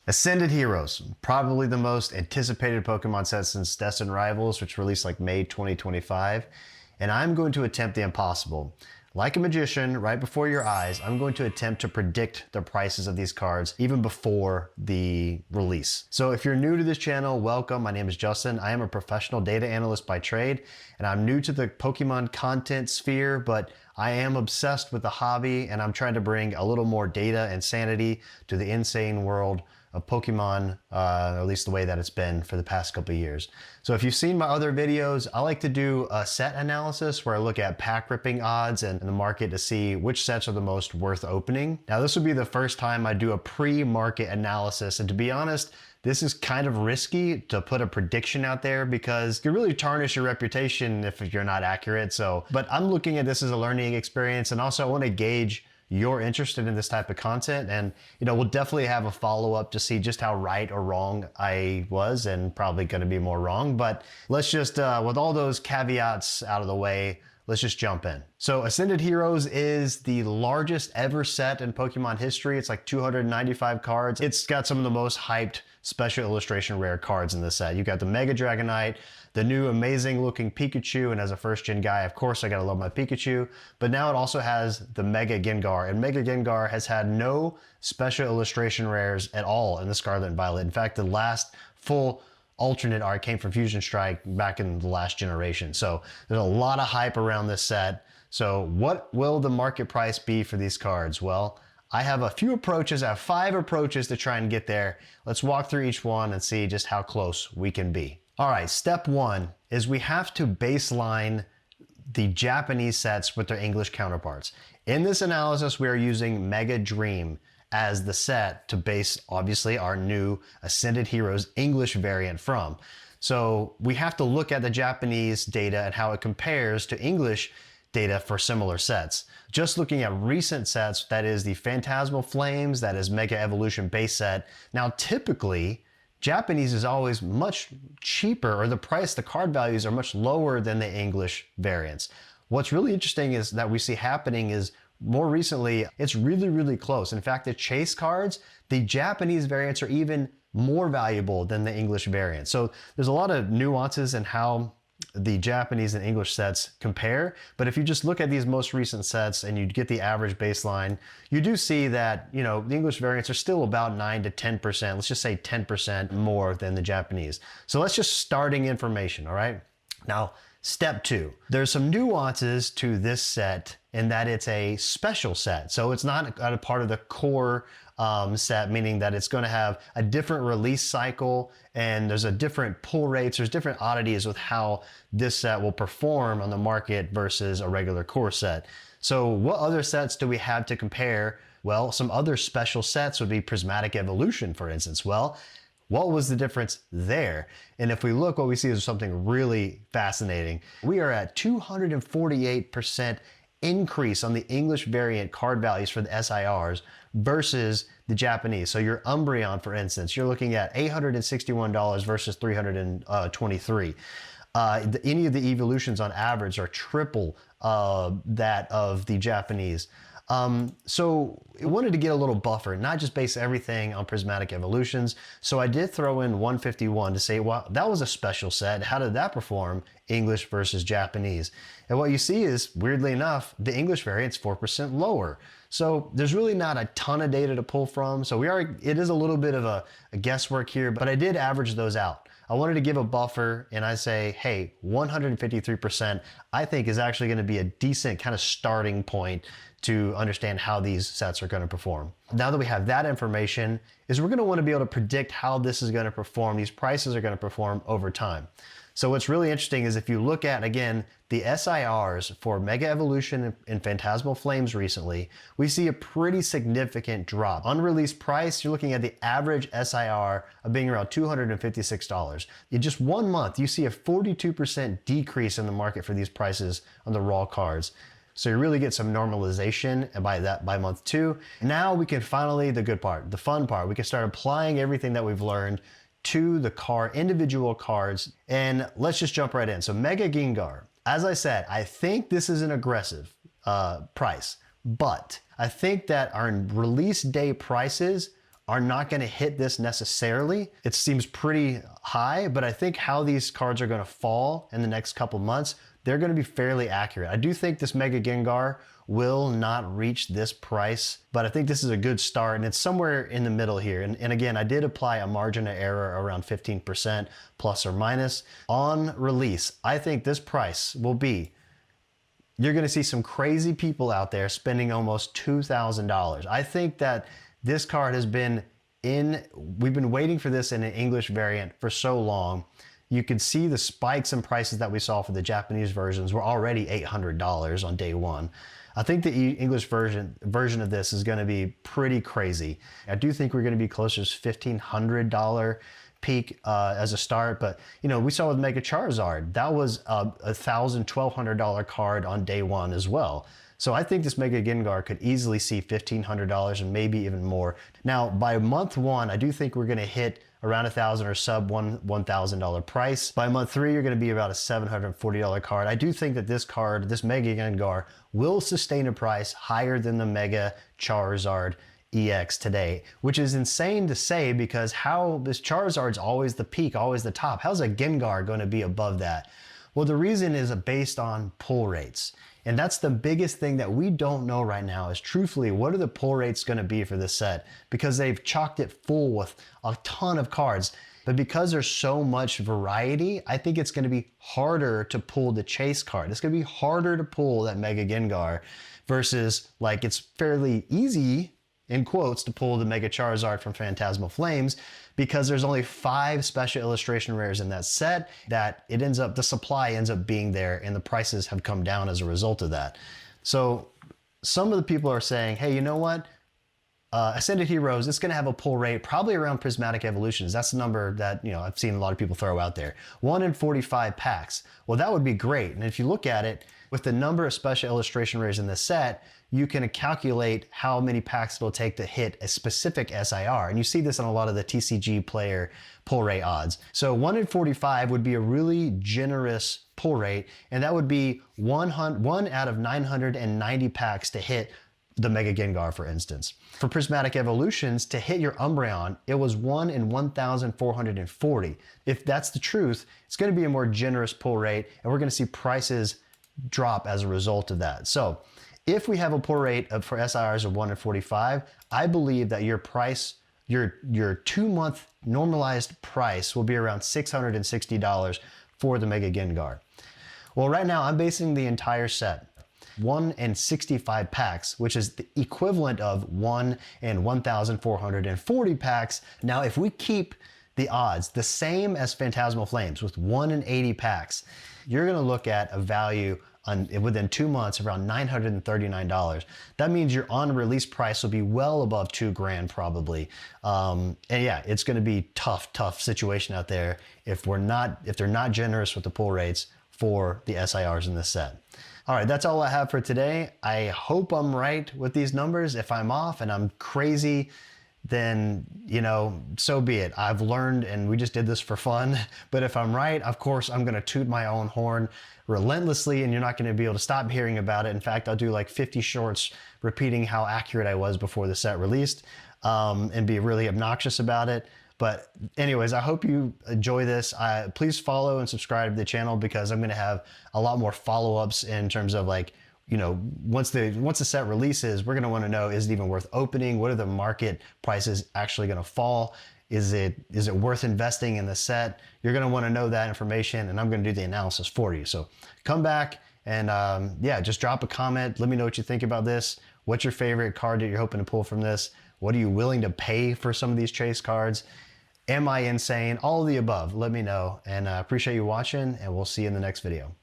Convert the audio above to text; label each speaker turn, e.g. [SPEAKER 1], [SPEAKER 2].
[SPEAKER 1] Ascended Heroes, probably the most anticipated Pokemon set since Destined Rivals, which released like May 2025. And I'm going to attempt the impossible. Like a magician, right before your eyes, I'm going to attempt to predict the prices of these cards even before the release. So if you're new to this channel, welcome. My name is Justin. I am a professional data analyst by trade, and I'm new to the Pokemon content sphere, but I am obsessed with the hobby, and I'm trying to bring a little more data and sanity to the insane world of Pokemon, at least the way that it's been for the past couple of years. So if you've seen my other videos, I like to do a set analysis where I look at pack ripping odds and the market to see which sets are the most worth opening. Now this would be the first time I do a pre-market analysis, and to be honest, this is kind of risky to put a prediction out there because you really tarnish your reputation if you're not accurate. But I'm looking at this as a learning experience, and also I want to gauge you're interested in this type of content, and we'll definitely have a follow-up to see just how right or wrong I was, and probably going to be more wrong. But let's just with all those caveats out of the way, let's just jump in. So Ascended Heroes is the largest ever set in Pokemon history. It's like 295 cards. It's got some of the most hyped special illustration rare cards in the set. You got the Mega Dragonite, the new amazing looking Pikachu, and as a first gen guy, of course, I gotta love my Pikachu, but now it also has the Mega Gengar, and Mega Gengar has had no special illustration rares at all in the Scarlet and Violet. In fact, the last full alternate art came from Fusion Strike back in the last generation. So there's a lot of hype around this set. So what will the market price be for these cards? Well, I have a few approaches. I have 5 approaches to try and get there. Let's walk through each one and see just how close we can be. All right, step 1 is we have to baseline the Japanese sets with their English counterparts. In this analysis, we are using Mega Dream as the set to base, obviously, our new Ascended Heroes English variant from. So we have to look at the Japanese data and how it compares to English data for similar sets. Just looking at recent sets, that is the Phantasmal Flames, that is Mega Evolution base set. Now, typically, Japanese is always much cheaper, or the card values are much lower than the English variants. What's really interesting is that we see happening is more recently, it's really, really close. In fact, the chase cards, the Japanese variants are even more valuable than the English variants. So there's a lot of nuances in how the Japanese and English sets compare, but if you just look at these most recent sets and you get the average baseline, you do see that, the English variants are still about 9 to 10%, let's just say 10% more than the Japanese. So that's just starting information, all right? Now, step 2, there's some nuances to this set in that it's a special set. So it's not a part of the core set, meaning that it's going to have a different release cycle, and there's a different pull rates, there's different oddities with how this set will perform on the market versus a regular core set. So what other sets do we have to compare? Well, some other special sets would be Prismatic Evolution, for instance. Well, what was the difference there? And if we look, what we see is something really fascinating. We are at 248% increase on the English variant card values for the SIRs versus the Japanese. So your Umbreon, for instance, you're looking at $861 versus $323. Any of the evolutions on average are triple that of the Japanese. So I wanted to get a little buffer, not just base everything on Prismatic Evolutions. So I did throw in 151 to say, well, that was a special set. How did that perform English versus Japanese? And what you see is, weirdly enough, the English variant's 4% lower. So there's really not a ton of data to pull from. So it is a little bit of a guesswork here, but I did average those out. I wanted to give a buffer, and I say, hey, 153% I think is actually going to be a decent kind of starting point to understand how these sets are going to perform. Now that we have that information, we're going to want to be able to predict how this is going to perform, these prices are going to perform over time. So what's really interesting is if you look at, again, the SIRs for Mega Evolution and Phantasmal Flames recently, we see a pretty significant drop. Unreleased price, you're looking at the average SIR of being around $256. In just 1 month, you see a 42% decrease in the market for these prices on the raw cards. So you really get some normalization, and by month 2. Now we can finally, the good part, the fun part, we can start applying everything that we've learned to the individual cards, and let's just jump right in. So Mega Gengar, as I said, I think this is an aggressive price, but I think that our release day prices are not going to hit this necessarily. It seems pretty high, but I think how these cards are going to fall in the next couple months, they're going to be fairly accurate. I do think this Mega Gengar will not reach this price, but I think this is a good start, and it's somewhere in the middle here. And again, I did apply a margin of error around 15% plus or minus. On release, I think this price will be, you're going to see some crazy people out there spending almost $2,000. I think that this card has been we've been waiting for this in an English variant for so long. You could see the spikes in prices that we saw for the Japanese versions were already $800 on day one. I think the English version of this is going to be pretty crazy. I do think we're going to be closer to $1,500 peak as a start, but you know, we saw with Mega Charizard, that was a $1,000, $1,200 card on day one as well. So I think this Mega Gengar could easily see $1,500 and maybe even more. Now, by month one, I do think we're going to hit around $1,000 or sub $1,000 price. By month three, you're going to be about a $740 card. I do think that this card, this Mega Gengar, will sustain a price higher than the Mega Charizard EX today, which is insane to say because how this Charizard's always the peak, always the top. How's a Gengar going to be above that? Well, the reason is based on pull rates. And that's the biggest thing that we don't know right now is truthfully, what are the pull rates going to be for this set? Because they've chocked it full with a ton of cards. But because there's so much variety, I think it's going to be harder to pull the chase card. It's going to be harder to pull that Mega Gengar versus like it's fairly easy in quotes to pull the Mega Charizard from Phantasmal Flames because there's only 5 special illustration rares in that set that the supply ends up being there and the prices have come down as a result of that. So some of the people are saying, hey, you know what? Ascended Heroes, it's going to have a pull rate probably around Prismatic Evolutions. That's the number that, you know, I've seen a lot of people throw out there. 1 in 45 packs. Well, that would be great. And if you look at it, with the number of special illustration rares in the set, you can calculate how many packs it'll take to hit a specific SIR. And you see this on a lot of the TCG player pull rate odds. So 1 in 45 would be a really generous pull rate, and that would be 1 out of 990 packs to hit the Mega Gengar, for instance. For Prismatic Evolutions, to hit your Umbreon, it was 1 in 1,440. If that's the truth, it's going to be a more generous pull rate, and we're going to see prices drop as a result of that. So if we have a pull rate for SIRs of 1 in 45, I believe that your price, your 2-month normalized price will be around $660 for the Mega Gengar. Well, right now I'm basing the entire set 1 in 65 packs, which is the equivalent of 1 in 1,440 packs. Now, if we keep the odds the same as Phantasmal Flames with 1 in 80 packs, you're going to look at a value within 2 months around $939. That means your on release price will be well above $2,000 probably. And yeah, it's going to be tough situation out there if they're not generous with the pull rates for the SIRs in this set. All right, that's all I have for today. I hope I'm right with these numbers. If I'm off and I'm crazy, then, you know, so be it. I've learned and we just did this for fun. But if I'm right, of course, I'm going to toot my own horn relentlessly and you're not going to be able to stop hearing about it. In fact, I'll do like 50 shorts repeating how accurate I was before the set released and be really obnoxious about it. But anyways, I hope you enjoy this. Please follow and subscribe to the channel because I'm going to have a lot more follow-ups in terms of like, you know, once the set releases, we're going to want to know, is it even worth opening? What are the market prices actually going to fall? Is it worth investing in the set? You're going to want to know that information, and I'm going to do the analysis for you. So come back and yeah, just drop a comment. Let me know what you think about this. What's your favorite card that you're hoping to pull from this? What are you willing to pay for some of these chase cards? Am I insane? All of the above. Let me know. And I appreciate you watching, and we'll see you in the next video.